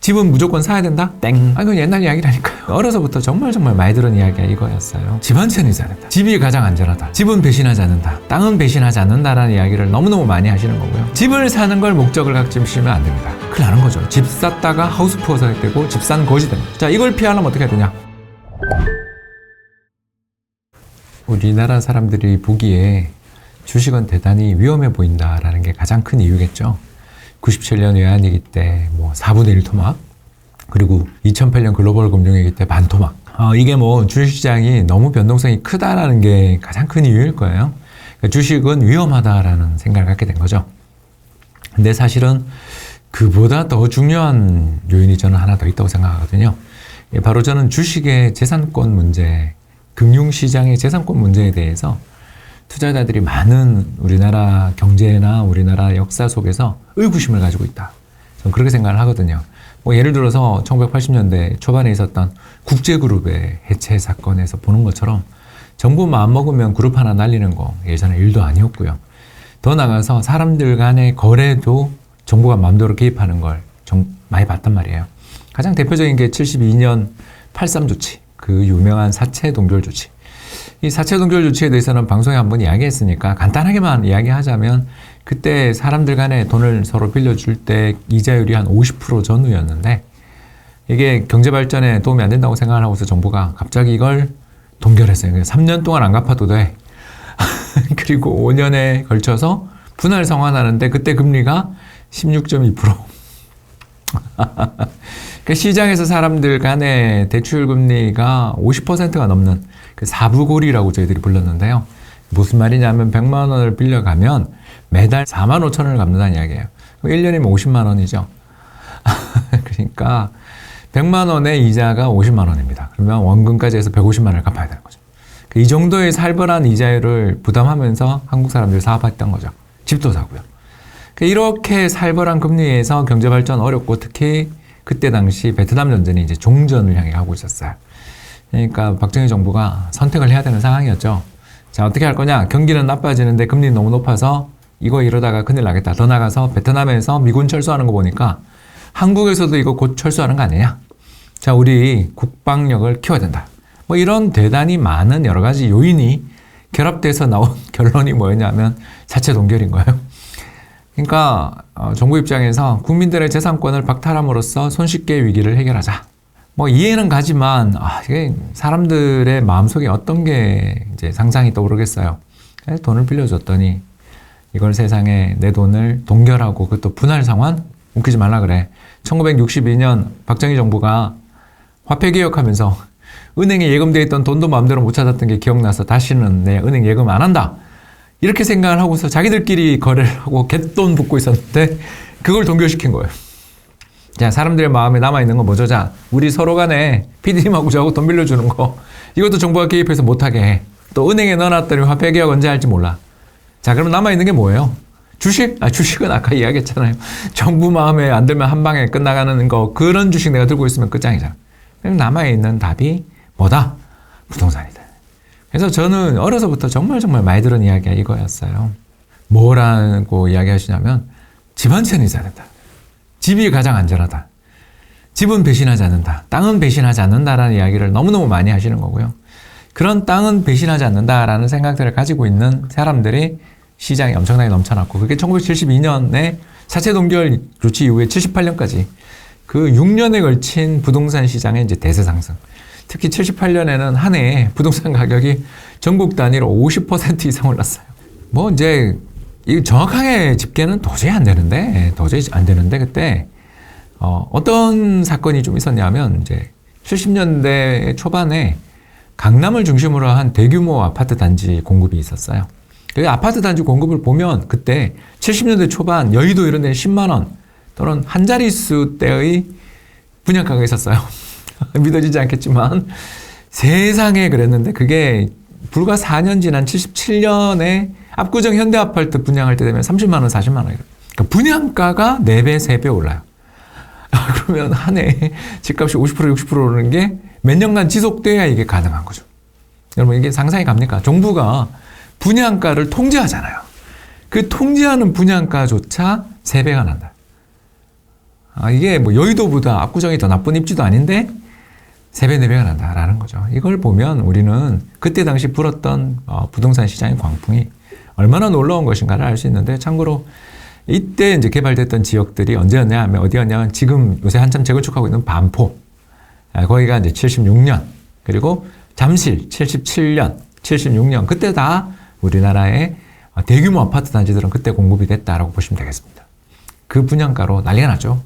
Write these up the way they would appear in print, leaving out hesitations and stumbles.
집은 무조건 사야 된다? 땡. 아, 이건 옛날 이야기라니까요. 어려서부터 정말 많이 들은 이야기가 이거였어요. 집 한 채는 있어야 된다. 집이 가장 안전하다. 집은 배신하지 않는다. 땅은 배신하지 않는다라는 이야기를 너무너무 많이 하시는 거고요. 집을 사는 걸 목적을 갖지시면 안 됩니다. 큰일 나는 거죠. 집 샀다가 하우스푸어가 되고 집 산 거지 됩니다. 자, 이걸 피하려면 어떻게 해야 되냐? 우리나라 사람들이 보기에 주식은 대단히 위험해 보인다라는 게 가장 큰 이유겠죠. 97년 외환위기 때 4분의 1 토막, 그리고 2008년 글로벌 금융위기 때 반 토막. 이게 주식시장이 너무 변동성이 크다라는 게 가장 큰 이유일 거예요. 그러니까 주식은 위험하다라는 생각을 갖게 된 거죠. 근데 사실은 그보다 더 중요한 요인이 저는 하나 더 있다고 생각하거든요. 바로 저는 주식의 재산권 문제, 금융시장의 재산권 문제에 대해서 투자자들이 많은 우리나라 경제나 우리나라 역사 속에서 의구심을 가지고 있다. 저는 그렇게 생각을 하거든요. 예를 들어서 1980년대 초반에 있었던 국제그룹의 해체 사건에서 보는 것처럼 정부 마음먹으면 그룹 하나 날리는 거 예전에 일도 아니었고요. 더 나가서 사람들 간의 거래도 정부가 마음대로 개입하는 걸 많이 봤단 말이에요. 가장 대표적인 게 72년 83 조치, 그 유명한 사채 동결 조치. 이 사채 동결 조치에 대해서는 방송에 한번 이야기했으니까 간단하게만 이야기하자면 그때 사람들 간에 돈을 서로 빌려줄 때 이자율이 한 50% 전후였는데 이게 경제 발전에 도움이 안 된다고 생각을 하고서 정부가 갑자기 이걸 동결했어요. 3년 동안 안 갚아도 돼. 그리고 5년에 걸쳐서 분할 상환하는데 그때 금리가 16.2%. 그러니까 시장에서 사람들 간의 대출 금리가 50%가 넘는 그 사부고리라고 저희들이 불렀는데요. 무슨 말이냐면 100만 원을 빌려가면 매달 4만 5천 원을 갚는다는 이야기예요. 1년이면 50만 원이죠. 그러니까 100만 원의 이자가 50만 원입니다. 그러면 원금까지 해서 150만 원을 갚아야 되는 거죠. 이 정도의 살벌한 이자율을 부담하면서 한국 사람들이 사업했던 거죠. 집도 사고요. 이렇게 살벌한 금리에서 경제 발전 어렵고 특히 그때 당시 베트남 전쟁이 이제 종전을 향해 가고 있었어요. 그러니까 박정희 정부가 선택을 해야 되는 상황이었죠. 자, 어떻게 할 거냐? 경기는 나빠지는데 금리 너무 높아서 이거 이러다가 큰일 나겠다. 더 나가서 베트남에서 미군 철수하는 거 보니까 한국에서도 이거 곧 철수하는 거 아니냐? 자, 우리 국방력을 키워야 된다. 이런 대단히 많은 여러 가지 요인이 결합돼서 나온 결론이 뭐였냐면 사채 동결인 거예요. 그러니까 정부 입장에서 국민들의 재산권을 박탈함으로써 손쉽게 위기를 해결하자. 이해는 가지만 이게 사람들의 마음속에 어떤 게 이제 상상이 떠오르겠어요. 돈을 빌려줬더니 이걸 세상에 내 돈을 동결하고 그것도 분할 상환? 웃기지 말라 그래. 1962년 박정희 정부가 화폐 개혁하면서 은행에 예금되어 있던 돈도 마음대로 못 찾았던 게 기억나서 다시는 내 은행 예금 안 한다. 이렇게 생각을 하고서 자기들끼리 거래를 하고 갯돈 붓고 있었는데 그걸 동결시킨 거예요. 자, 사람들의 마음에 남아있는 건 뭐죠? 자, 우리 서로 간에 PD님하고 저하고 돈 빌려주는 거 이것도 정부가 개입해서 못하게 해. 또 은행에 넣어놨더니 화폐 개혁 언제 할지 몰라. 자, 그럼 남아있는 게 뭐예요? 주식? 주식은 아까 이야기했잖아요. 정부 마음에 안 들면 한 방에 끝나가는 거 그런 주식 내가 들고 있으면 끝장이잖아. 그럼 남아있는 답이 뭐다? 부동산이다. 그래서 저는 어려서부터 정말 많이 들은 이야기가 이거였어요. 뭐라고 이야기하시냐면 집 한 채는 있어야 된다. 집이 가장 안전하다. 집은 배신하지 않는다. 땅은 배신하지 않는다라는 이야기를 너무너무 많이 하시는 거고요. 그런 땅은 배신하지 않는다라는 생각들을 가지고 있는 사람들이 시장에 엄청나게 넘쳐났고 그게 1972년에 사채 동결 조치 이후에 78년까지 그 6년에 걸친 부동산 시장의 이제 대세 상승. 특히 78년에는 한 해에 부동산 가격이 전국 단위로 50% 이상 올랐어요. 이제 이 정확하게 집계는 도저히 안 되는데 그때 어떤 사건이 좀 있었냐면 이제 70년대 초반에 강남을 중심으로 한 대규모 아파트 단지 공급이 있었어요. 그 아파트 단지 공급을 보면 그때 70년대 초반 여의도 이런 데는 10만 원 또는 한 자릿수 대의 분양가가 있었어요. 믿어지지 않겠지만 세상에 그랬는데 그게 불과 4년 지난 77년에 압구정 현대아파트 분양할 때 되면 30만 원, 40만 원. 그러니까 분양가가 4배, 3배 올라요. 그러면 한 해에 집값이 50%, 60% 오르는 게 몇 년간 지속돼야 이게 가능한 거죠. 여러분 이게 상상이 갑니까? 정부가 분양가를 통제하잖아요. 그 통제하는 분양가조차 3배가 난다. 이게 뭐 여의도보다 압구정이 더 나쁜 입지도 아닌데 3배, 4배가 난다라는 거죠. 이걸 보면 우리는 그때 당시 불었던 부동산 시장의 광풍이 얼마나 놀라운 것인가를 알 수 있는데, 참고로 이때 이제 개발됐던 지역들이 언제였냐 하면 어디였냐면 지금 요새 한참 재건축하고 있는 반포, 거기가 이제 76년, 그리고 잠실 77년, 76년, 그때 다 우리나라의 대규모 아파트 단지들은 그때 공급이 됐다라고 보시면 되겠습니다. 그 분양가로 난리가 났죠.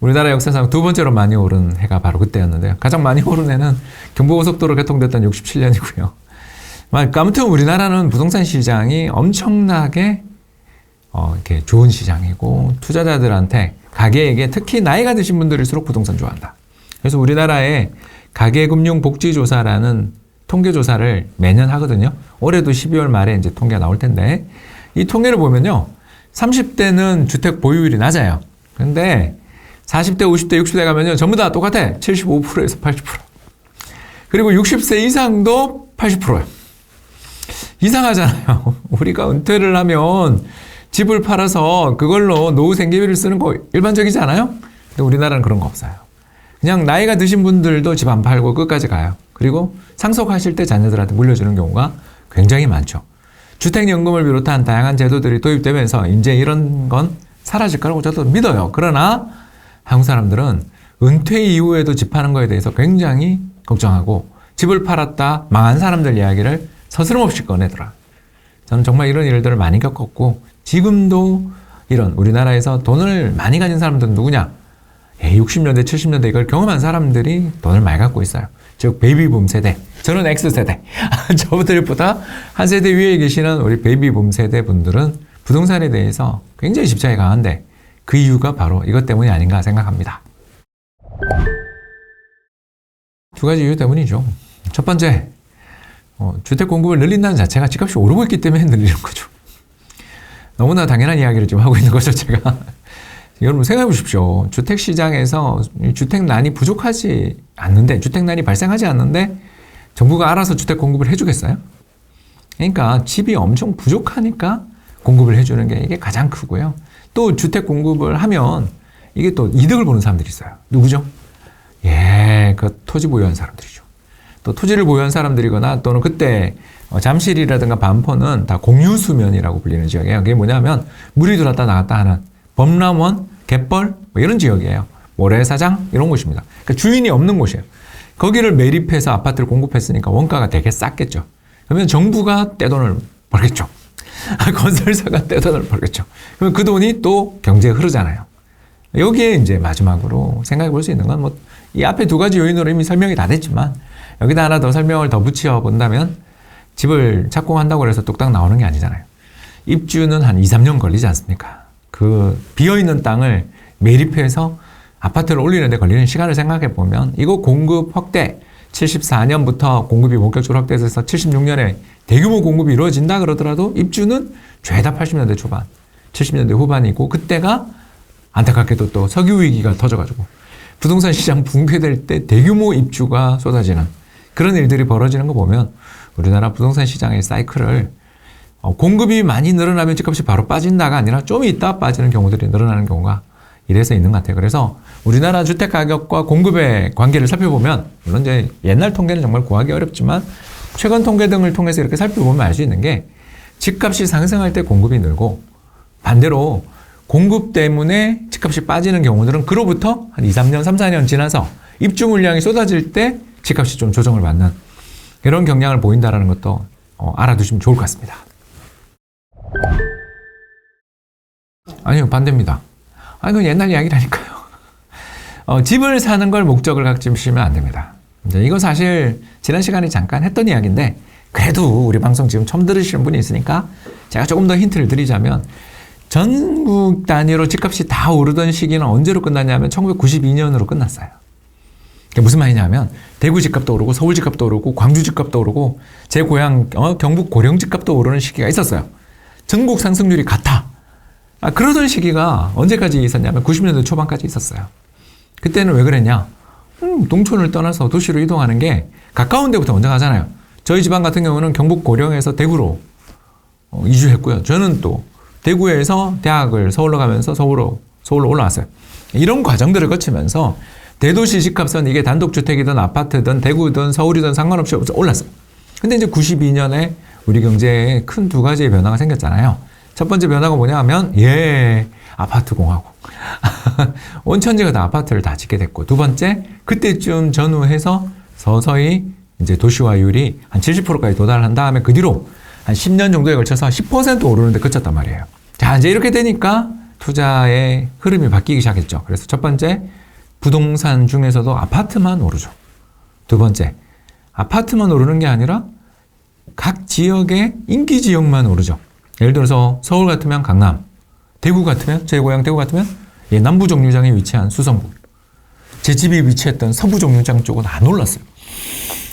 우리나라 역사상 두 번째로 많이 오른 해가 바로 그때였는데요. 가장 많이 오른 해는 경부고속도로 개통됐던 67년이고요. 아무튼 우리나라는 부동산 시장이 엄청나게 이렇게 좋은 시장이고, 투자자들한테, 가계에게 특히 나이가 드신 분들일수록 부동산 좋아한다. 그래서 우리나라의 가계금융복지조사라는 통계조사를 매년 하거든요. 올해도 12월 말에 이제 통계가 나올 텐데, 이 통계를 보면요, 30대는 주택 보유율이 낮아요. 근데 40대, 50대, 60대 가면요, 전부 다 똑같아. 75%에서 80%. 그리고 60세 이상도 80%예요. 이상하잖아요. 우리가 은퇴를 하면 집을 팔아서 그걸로 노후 생계비를 쓰는 거 일반적이지 않아요? 근데 우리나라는 그런 거 없어요. 그냥 나이가 드신 분들도 집 안 팔고 끝까지 가요. 그리고 상속하실 때 자녀들한테 물려주는 경우가 굉장히 많죠. 주택연금을 비롯한 다양한 제도들이 도입되면서 이제 이런 건 사라질 거라고 저도 믿어요. 그러나 한국 사람들은 은퇴 이후에도 집 파는 거에 대해서 굉장히 걱정하고, 집을 팔았다 망한 사람들 이야기를 서스럼없이 꺼내더라. 저는 정말 이런 일들을 많이 겪었고, 지금도 이런 우리나라에서 돈을 많이 가진 사람들은 누구냐? 60년대, 70년대 이걸 경험한 사람들이 돈을 많이 갖고 있어요. 즉 베이비붐 세대. 저는 X세대. 저들보다 한 세대 위에 계시는 우리 베이비붐 세대 분들은 부동산에 대해서 굉장히 집착이 강한데, 그 이유가 바로 이것 때문이 아닌가 생각합니다. 두 가지 이유 때문이죠. 첫 번째, 주택 공급을 늘린다는 자체가 집값이 오르고 있기 때문에 늘리는 거죠. 너무나 당연한 이야기를 지금 하고 있는 거죠, 제가. 여러분 생각해 보십시오. 주택시장에서 주택난이 부족하지 않는데, 주택난이 발생하지 않는데 정부가 알아서 주택 공급을 해주겠어요? 그러니까 집이 엄청 부족하니까 공급을 해주는 게 이게 가장 크고요. 또 주택 공급을 하면 이게 또 이득을 보는 사람들이 있어요. 누구죠? 그 토지 보유한 사람들이죠. 또 토지를 보유한 사람들이거나, 또는 그때 잠실이라든가 반포는 다 공유수면이라고 불리는 지역이에요. 그게 뭐냐면 물이 들어왔다 나갔다 하는 범람원, 갯벌 뭐 이런 지역이에요. 모래사장 이런 곳입니다. 그러니까 주인이 없는 곳이에요. 거기를 매립해서 아파트를 공급했으니까 원가가 되게 쌌겠죠. 그러면 정부가 떼돈을 벌겠죠. 건설사가 떼돈을 벌겠죠. 그럼 그 돈이 또 경제에 흐르잖아요. 여기에 이제 마지막으로 생각해 볼 수 있는 건 뭐 이 앞에 두 가지 요인으로 이미 설명이 다 됐지만, 여기다 하나 더 설명을 더 붙여 본다면, 집을 착공한다고 해서 뚝딱 나오는 게 아니잖아요. 입주는 한 2, 3년 걸리지 않습니까? 그 비어있는 땅을 매립해서 아파트를 올리는 데 걸리는 시간을 생각해 보면, 이거 공급 확대, 74년부터 공급이 본격적으로 확대돼서 76년에 대규모 공급이 이루어진다 그러더라도 입주는 죄다 80년대 초반, 70년대 후반이고, 그때가 안타깝게도 또 석유 위기가 터져가지고 부동산 시장 붕괴될 때 대규모 입주가 쏟아지는 그런 일들이 벌어지는 거 보면, 우리나라 부동산 시장의 사이클을 공급이 많이 늘어나면 집값이 바로 빠진다가 아니라 좀 있다 빠지는 경우들이 늘어나는 경우가 이래서 있는 것 같아요. 그래서 우리나라 주택 가격과 공급의 관계를 살펴보면, 물론 이제 옛날 통계는 정말 구하기 어렵지만 최근 통계 등을 통해서 이렇게 살펴보면 알 수 있는 게, 집값이 상승할 때 공급이 늘고, 반대로 공급 때문에 집값이 빠지는 경우들은 그로부터 한 2, 3년, 3, 4년 지나서 입주 물량이 쏟아질 때 집값이 좀 조정을 받는 이런 경향을 보인다는 것도 알아두시면 좋을 것 같습니다. 아니요, 반대입니다. 그건 옛날 이야기라니까요. 집을 사는 걸 목적을 갖지시면 안 됩니다. 이거 사실 지난 시간에 잠깐 했던 이야기인데, 그래도 우리 방송 지금 처음 들으시는 분이 있으니까 제가 조금 더 힌트를 드리자면, 전국 단위로 집값이 다 오르던 시기는 언제로 끝났냐면 1992년으로 끝났어요. 그게 무슨 말이냐면, 대구 집값도 오르고 서울 집값도 오르고 광주 집값도 오르고 제 고향 경북 고령 집값도 오르는 시기가 있었어요. 전국 상승률이 같아. 그러던 시기가 언제까지 있었냐면 90년대 초반까지 있었어요. 그때는 왜 그랬냐? 농촌을 떠나서 도시로 이동하는 게 가까운 데부터 먼저 가잖아요. 저희 집안 같은 경우는 경북 고령에서 대구로 이주했고요. 저는 또 대구에서 대학을 서울로 가면서 서울로 올라왔어요. 이런 과정들을 거치면서 대도시 집값은 이게 단독주택이든 아파트든 대구든 서울이든 상관없이 올랐어요. 근데 이제 92년에 우리 경제에 큰 두 가지의 변화가 생겼잖아요. 첫 번째 변화가 뭐냐면 아파트 공화국. 온 천지가 다 아파트를 다 짓게 됐고, 두 번째 그때쯤 전후해서 서서히 이제 도시화율이 한 70%까지 도달한 다음에 그 뒤로 한 10년 정도에 걸쳐서 10% 오르는데 그쳤단 말이에요. 자, 이제 이렇게 되니까 투자의 흐름이 바뀌기 시작했죠. 그래서 첫 번째, 부동산 중에서도 아파트만 오르죠. 두 번째, 아파트만 오르는 게 아니라 각 지역의 인기 지역만 오르죠. 예를 들어서 서울 같으면 강남, 대구 같으면, 제 고향 대구 같으면 남부 정류장에 위치한 수성구. 제 집이 위치했던 서부 정류장 쪽은 안 올랐어요.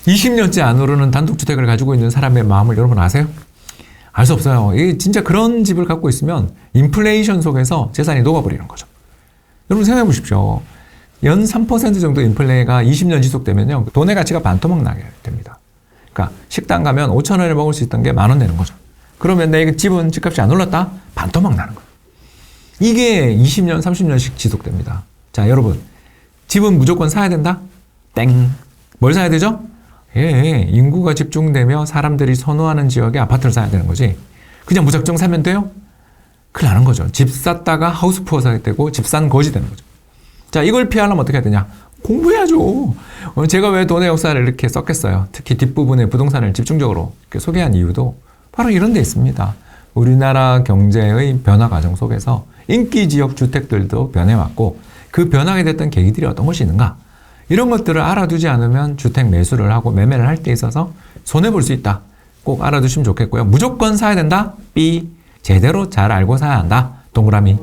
20년째 안 오르는 단독주택을 가지고 있는 사람의 마음을 여러분 아세요? 알 수 없어요. 이게 진짜 그런 집을 갖고 있으면 인플레이션 속에서 재산이 녹아버리는 거죠. 여러분 생각해 보십시오. 연 3% 정도 인플레가 20년 지속되면요, 돈의 가치가 반토막 나게 됩니다. 그러니까 식당 가면 5,000원에 먹을 수 있던 게 10,000원 되는 거죠. 그러면 내 집은 집값이 안 올랐다? 반토막 나는 거예요. 이게 20년, 30년씩 지속됩니다. 자, 여러분, 집은 무조건 사야 된다? 땡. 뭘 사야 되죠? 인구가 집중되며 사람들이 선호하는 지역에 아파트를 사야 되는 거지. 그냥 무작정 사면 돼요? 큰일 나는 거죠. 집 샀다가 하우스푸어 사게 되고 집 산 거지 되는 거죠. 자, 이걸 피하려면 어떻게 해야 되냐? 공부해야죠. 제가 왜 돈의 역사를 이렇게 썼겠어요? 특히 뒷부분에 부동산을 집중적으로 이렇게 소개한 이유도 바로 이런 데 있습니다. 우리나라 경제의 변화 과정 속에서 인기 지역 주택들도 변해왔고, 그 변하게 됐던 계기들이 어떤 것이 있는가? 이런 것들을 알아두지 않으면 주택 매수를 하고 매매를 할 때 있어서 손해볼 수 있다. 꼭 알아두시면 좋겠고요. 무조건 사야 된다? B. 제대로 잘 알고 사야 한다. 동그라미.